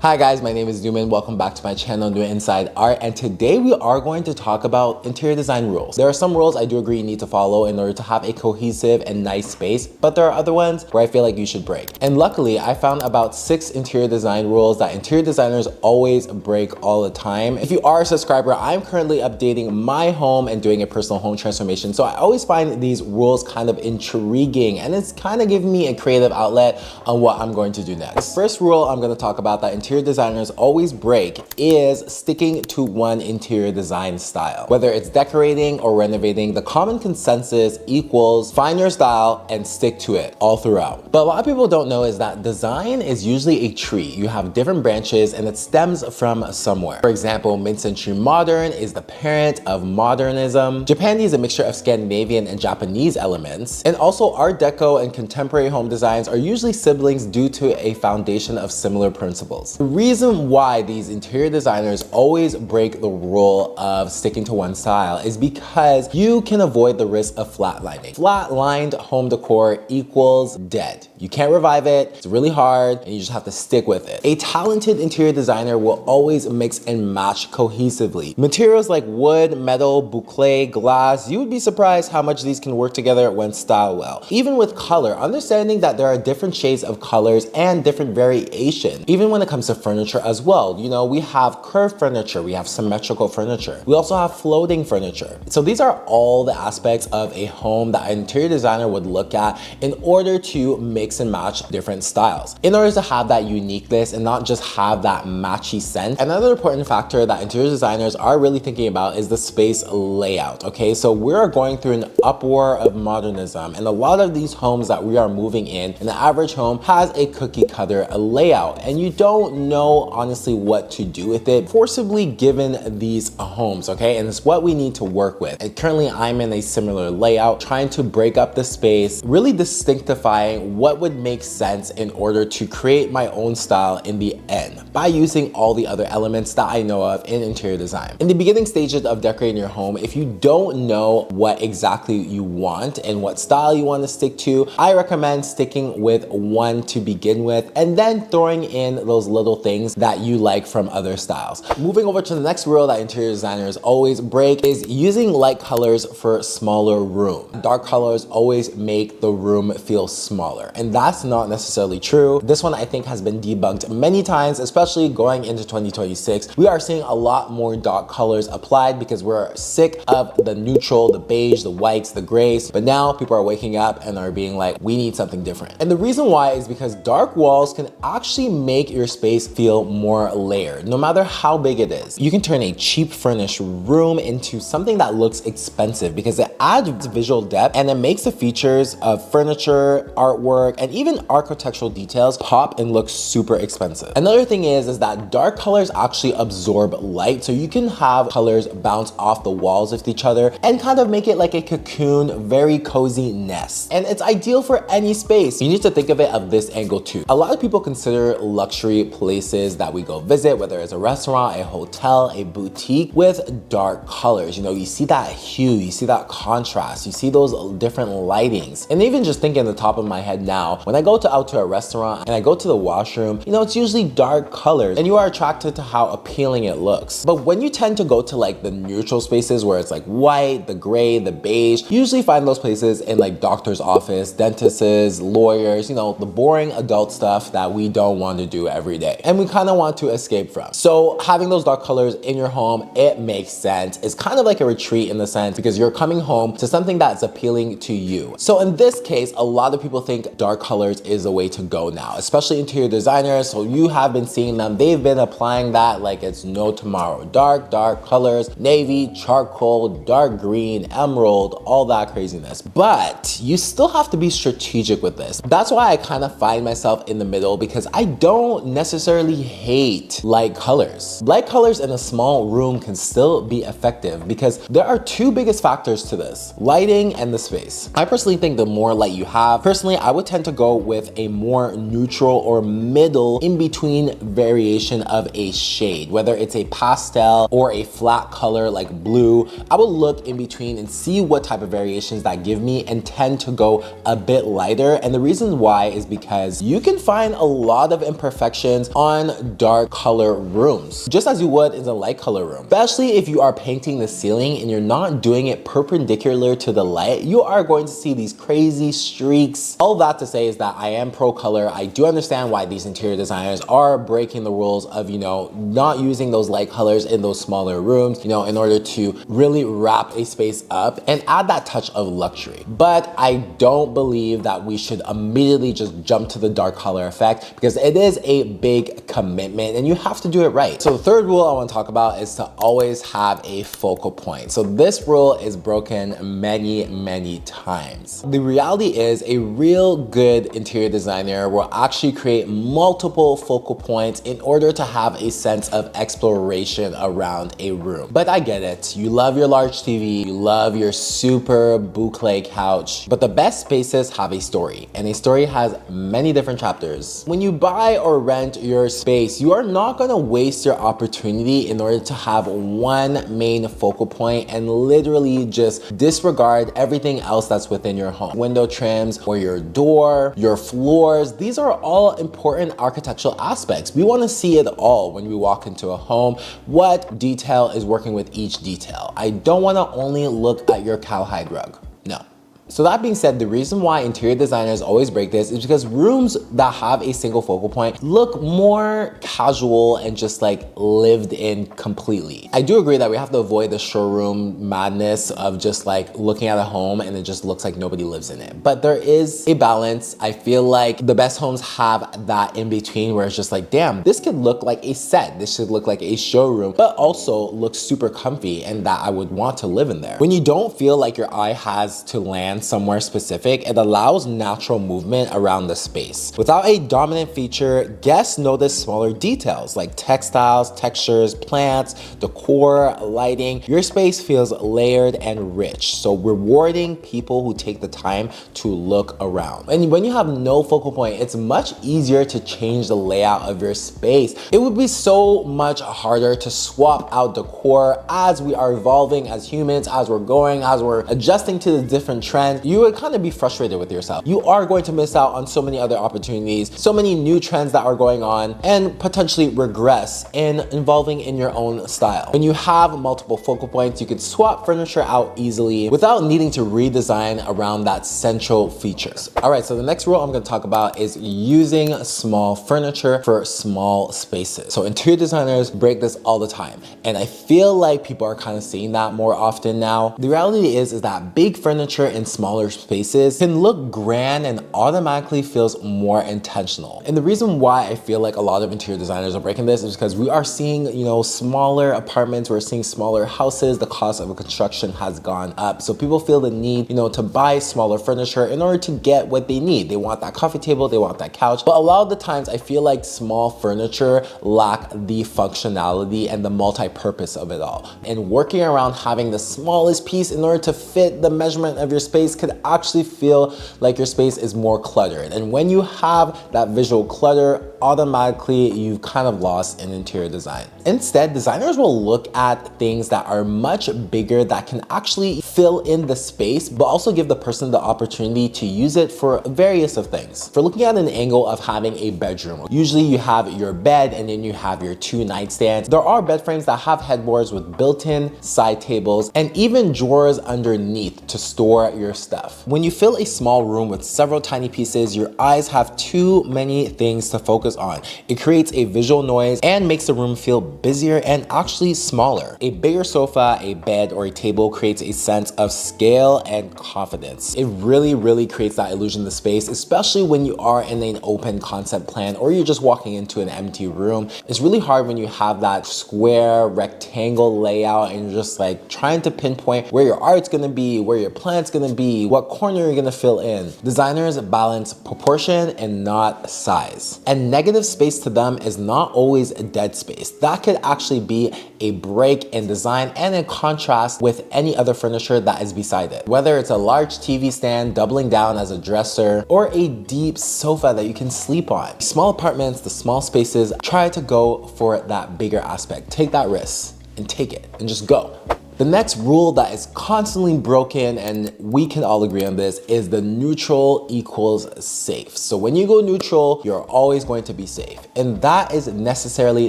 Hi guys, my name is Newman. Welcome back to my channel, New Inside Art, and today we are going to talk about interior design rules. There are some rules I do agree you need to follow in order to have a cohesive and nice space, but there are other ones where I feel like you should break. And luckily, I found about 6 interior design rules that interior designers always break all the time. If you are a subscriber, I'm currently updating my home and doing a personal home transformation, so I always find these rules kind of intriguing, and it's kind of giving me a creative outlet on what I'm going to do next. First rule I'm going to talk about that interior designers always break is sticking to one interior design style. Whether it's decorating or renovating, the common consensus equals find your style and stick to it all throughout. But a lot of people don't know is that design is usually a tree. You have different branches and it stems from somewhere. For example, mid-century modern is the parent of modernism. Japandi is a mixture of Scandinavian and Japanese elements. And also Art Deco and contemporary home designs are usually siblings due to a foundation of similar principles. The reason why these interior designers always break the rule of sticking to one style is because you can avoid the risk of flatlining. Flatlined home decor equals dead. You can't revive it, it's really hard, and you just have to stick with it. A talented interior designer will always mix and match cohesively. Materials like wood, metal, boucle, glass, you would be surprised how much these can work together when styled well. Even with color, understanding that there are different shades of colors and different variation. Even when it comes to furniture as well. You know, we have curved furniture, we have symmetrical furniture. We also have floating furniture. So these are all the aspects of a home that an interior designer would look at in order to mix and match different styles. In order to have that uniqueness and not just have that matchy scent. Another important factor that interior designers are really thinking about is the space layout, okay? So we're going through an uproar of modernism, and a lot of these homes that we are moving in, and the average home has a cookie cutter layout, and you don't know honestly what to do with it forcibly given these homes, okay? And it's what we need to work with. And currently I'm in a similar layout, trying to break up the space, really distinctifying what would make sense in order to create my own style in the end by using all the other elements that I know of in interior design. In the beginning stages of decorating your home, if you don't know what exactly you want and what style you want to stick to, I recommend sticking with one to begin with and then throwing in those little things that you like from other styles. Moving over to the next rule that interior designers always break is using light colors for smaller room. Dark colors always make the room feel smaller, and that's not necessarily true. This one I think has been debunked many times, especially going into 2026. We are seeing a lot more dark colors applied because we're sick of the neutral, the beige, the whites, the grays, but now people are waking up and are being like, we need something different. And the reason why is because dark walls can actually make your space feel more layered, no matter how big it is. You can turn a cheap furnished room into something that looks expensive because it adds visual depth and it makes the features of furniture, artwork, and even architectural details pop and look super expensive. Another thing is that dark colors actually absorb light, so you can have colors bounce off the walls of each other and kind of make it like a cocoon, very cozy nest. And it's ideal for any space. You need to think of it of this angle too. A lot of people consider luxury places that we go visit, whether it's a restaurant, a hotel, a boutique, with dark colors. You know, you see that hue, you see that contrast, you see those different lightings. And even just thinking on the top of my head now, when I go out to a restaurant and I go to the washroom, you know, it's usually dark colors and you are attracted to how appealing it looks. But when you tend to go to like the neutral spaces where it's like white, the gray, the beige, you usually find those places in like doctor's office, dentists, lawyers, you know, the boring adult stuff that we don't want to do every day and we kind of want to escape from. So having those dark colors in your home, it makes sense. It's kind of like a retreat in the sense because you're coming home to something that's appealing to you. So in this case, a lot of people think dark colors is the way to go now, especially interior designers. So you have been seeing them, they've been applying that like it's no tomorrow. Dark colors, navy, charcoal, dark green, emerald, all that craziness. But you still have to be strategic with this. That's why I kind of find myself in the middle because I don't necessarily hate light colors. Light colors in a small room can still be effective because there are two biggest factors to this. this: lighting and the space. I personally think the more light you have, personally, I would tend to go with a more neutral or middle in between variation of a shade, whether it's a pastel or a flat color like blue. I will look in between and see what type of variations that give me and tend to go a bit lighter. And the reason why is because you can find a lot of imperfections on dark color rooms, just as you would in a light color room. Especially if you are painting the ceiling and you're not doing it perpendicular to the light, you are going to see these crazy streaks. All that to say is that I am pro color. I do understand why these interior designers are breaking the rules of, not using those light colors in those smaller rooms, in order to really wrap a space up and add that touch of luxury. But I don't believe that we should immediately just jump to the dark color effect, because it is a big commitment and you have to do it right. So the third rule I want to talk about is to always have a focal point. So this rule is broken many times. The reality is a real good interior designer will actually create multiple focal points in order to have a sense of exploration around a room. But I get it. You love your large TV, you love your super boucle couch, but the best spaces have a story, and a story has many different chapters. When you buy or rent your space, you are not going to waste your opportunity in order to have one main focal point and literally just disregard everything else that's within your home. Window trims or your door, your floors, these are all important architectural aspects. We want to see it all when we walk into a home. What detail is working with each detail? I don't want to only look at your cowhide rug. No. So that being said, the reason why interior designers always break this is because rooms that have a single focal point look more casual and just like lived in completely. I do agree that we have to avoid the showroom madness of just like looking at a home and it just looks like nobody lives in it. But there is a balance. I feel like the best homes have that in between where it's just like, damn, this could look like a set. This should look like a showroom, but also look super comfy and that I would want to live in there. When you don't feel like your eye has to land somewhere specific, it allows natural movement around the space. Without a dominant feature, guests notice smaller details like textiles, textures, plants, decor, lighting. Your space feels layered and rich, so rewarding people who take the time to look around. And when you have no focal point, it's much easier to change the layout of your space. It would be so much harder to swap out decor as we are evolving as humans, as we're adjusting to the different trends. You would kind of be frustrated with yourself. You are going to miss out on so many other opportunities, so many new trends that are going on, and potentially regress in involving in your own style. When you have multiple focal points, you could swap furniture out easily without needing to redesign around that central features. All right, so the next rule I'm going to talk about is using small furniture for small spaces. So interior designers break this all the time, and I feel like people are kind of seeing that more often now. The reality is that big furniture in smaller spaces can look grand and automatically feels more intentional. And the reason why I feel like a lot of interior designers are breaking this is because we are seeing, smaller apartments, we're seeing smaller houses, the cost of a construction has gone up. So people feel the need, to buy smaller furniture in order to get what they need. They want that coffee table, they want that couch. But a lot of the times I feel like small furniture lack the functionality and the multi-purpose of it all. And working around having the smallest piece in order to fit the measurement of your space could actually feel like your space is more cluttered. And when you have that visual clutter, automatically you've kind of lost in interior design. Instead, designers will look at things that are much bigger that can actually fill in the space, but also give the person the opportunity to use it for various of things. For looking at an angle of having a bedroom, usually you have your bed and then you have your 2 nightstands. There are bed frames that have headboards with built-in side tables and even drawers underneath to store your stuff. When you fill a small room with several tiny pieces, your eyes have too many things to focus on. It creates a visual noise and makes the room feel busier and actually smaller. A bigger sofa, a bed, or a table creates a sense of scale and confidence. It really creates that illusion of the space, especially when you are in an open concept plan or you're just walking into an empty room. It's really hard when you have that square rectangle layout and you're just like trying to pinpoint where your art's gonna be, where your plant's gonna be? What corner you're gonna fill in? Designers balance proportion and not size. And negative space to them is not always a dead space. That could actually be a break in design and in contrast with any other furniture that is beside it. Whether it's a large TV stand doubling down as a dresser or a deep sofa that you can sleep on. Small apartments, the small spaces, try to go for that bigger aspect. Take that risk and take it and just go. The next rule that is constantly broken, and we can all agree on this, is the neutral equals safe. So when you go neutral, you're always going to be safe. And that is necessarily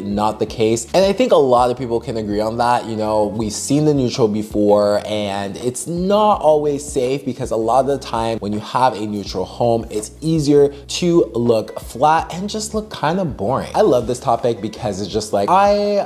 not the case. And I think a lot of people can agree on that. You know, we've seen the neutral before and it's not always safe because a lot of the time when you have a neutral home, it's easier to look flat and just look kind of boring. I love this topic because it's just like, I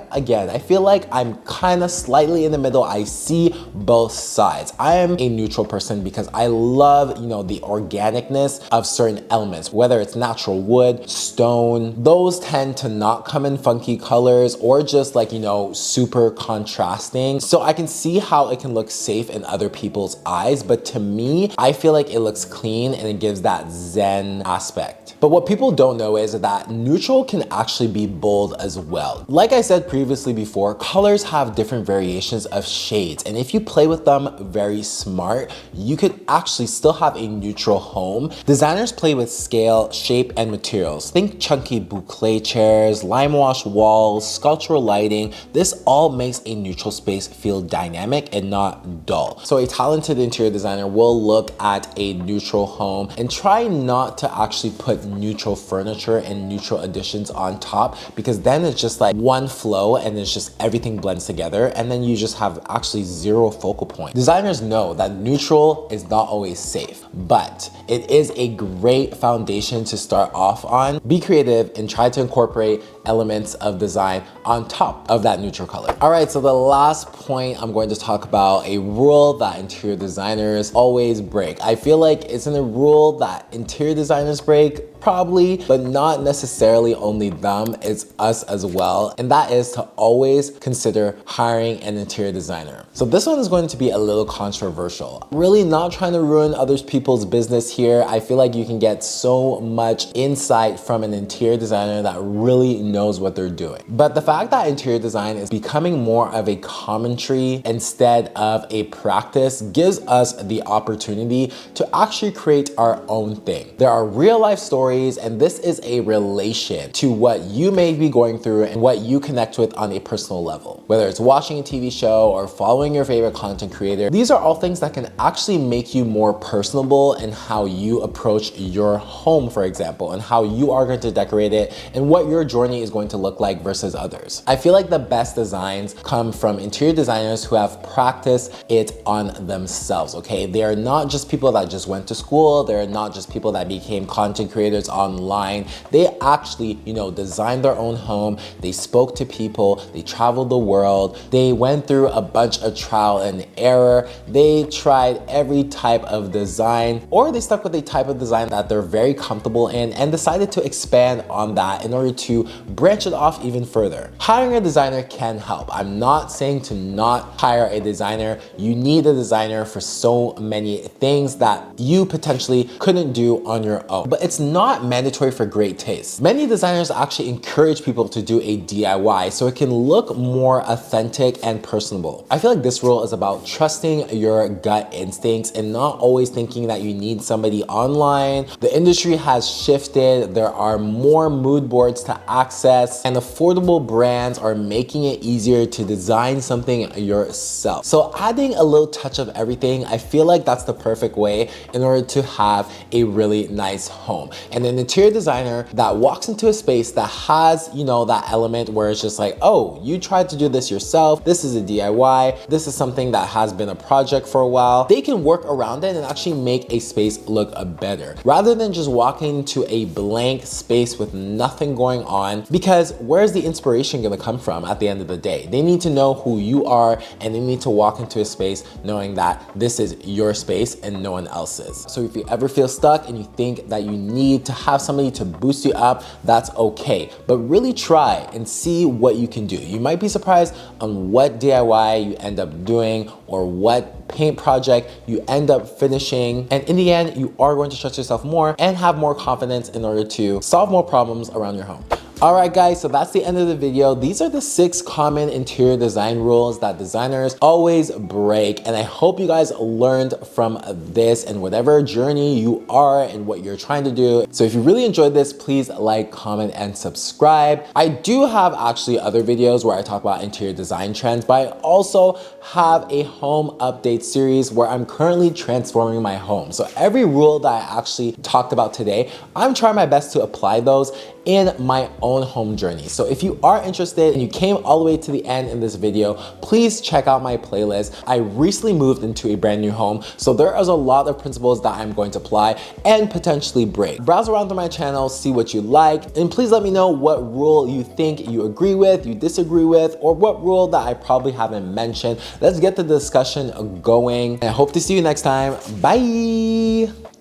feel like I'm kind of slightly in the middle. I see both sides. I am a neutral person because I love, you know, the organicness of certain elements, whether it's natural wood, stone, those tend to not come in funky colors or just like, you know, super contrasting. So I can see how it can look safe in other people's eyes, but to me, I feel like it looks clean and it gives that zen aspect. But what people don't know is that neutral can actually be bold as well. Like I said previously before, colors have different variations of shades, and if you play with them very smart, you could actually still have a neutral home. Designers play with scale, shape, and materials. Think chunky boucle chairs, lime wash walls, sculptural lighting. This all makes a neutral space feel dynamic and not dull. So a talented interior designer will look at a neutral home and try not to actually put neutral furniture and neutral additions on top, because then it's just like one flow and it's just everything blends together, and then you just have actually zero focal point. Designers know that neutral is not always safe, but it is a great foundation to start off on. Be creative and try to incorporate elements of design on top of that neutral color. All right, so the last point I'm going to talk about, a rule that interior designers always break. I feel like it's a rule that interior designers break, probably, but not necessarily only them, it's us as well. And that is to always consider hiring an interior designer. So this one is going to be a little controversial. Really not trying to ruin other people's business here. I feel like you can get so much insight from an interior designer that really knows what they're doing. But the fact that interior design is becoming more of a commentary instead of a practice gives us the opportunity to actually create our own thing. There are real life stories, and this is a relation to what you may be going through and what you connect with on a personal level. Whether it's watching a TV show or following your favorite content creator, these are all things that can actually make you more personable in how you approach your home, for example, and how you are going to decorate it and what your journey is going to look like versus others. I feel like the best designs come from interior designers who have practiced it on themselves, okay? They are not just people that just went to school. They're not just people that became content creators online. They actually, you know, designed their own home. They spoke to people. They traveled the world. They went through a bunch of trial and error. They tried every type of design, or they stuck with a type of design that they're very comfortable in and decided to expand on that in order to branch it off even further. Hiring a designer can help. I'm not saying to not hire a designer. You need a designer for so many things that you potentially couldn't do on your own, but it's not mandatory for great taste. Many designers actually encourage people to do a DIY so it can look more authentic and personable. I feel like this rule is about trusting your gut instincts and not always thinking that you need somebody online. The industry has shifted. There are more mood boards to access, and affordable brands are making it easier to design something yourself. So adding a little touch of everything, I feel like that's the perfect way in order to have a really nice home. And an interior designer that walks into a space that has, you know, that element where it's just like, oh, you tried to do this yourself. This is a DIY. This is something that has been a project for a while. They can work around it and actually make a space look better rather than just walking into a blank space with nothing going on, because where's the inspiration going to come from at the end of the day? They need to know who you are, and they need to walk into a space knowing that this is your space and no one else's. So if you ever feel stuck and you think that you need to have somebody to boost you up, that's okay. But really try and see what you can do. You might be surprised on what DIY you end up doing or what paint project you end up finishing. And in the end, you are going to trust yourself more and have more confidence in order to solve more problems around your home. All right, guys, so that's the end of the video. These are the 6 common interior design rules that designers always break. And I hope you guys learned from this and whatever journey you are and what you're trying to do. So if you really enjoyed this, please like, comment, and subscribe. I do have actually other videos where I talk about interior design trends, but I also have a home update series where I'm currently transforming my home. So every rule that I actually talked about today, I'm trying my best to apply those in my own home journey. So if you are interested and you came all the way to the end in this video, please check out my playlist. I recently moved into a brand new home, so there is a lot of principles that I'm going to apply and potentially break. Browse around through my channel, see what you like, and please let me know what rule you think you agree with, you disagree with, or what rule that I probably haven't mentioned. Let's get the discussion going, and I hope to see you next time. Bye!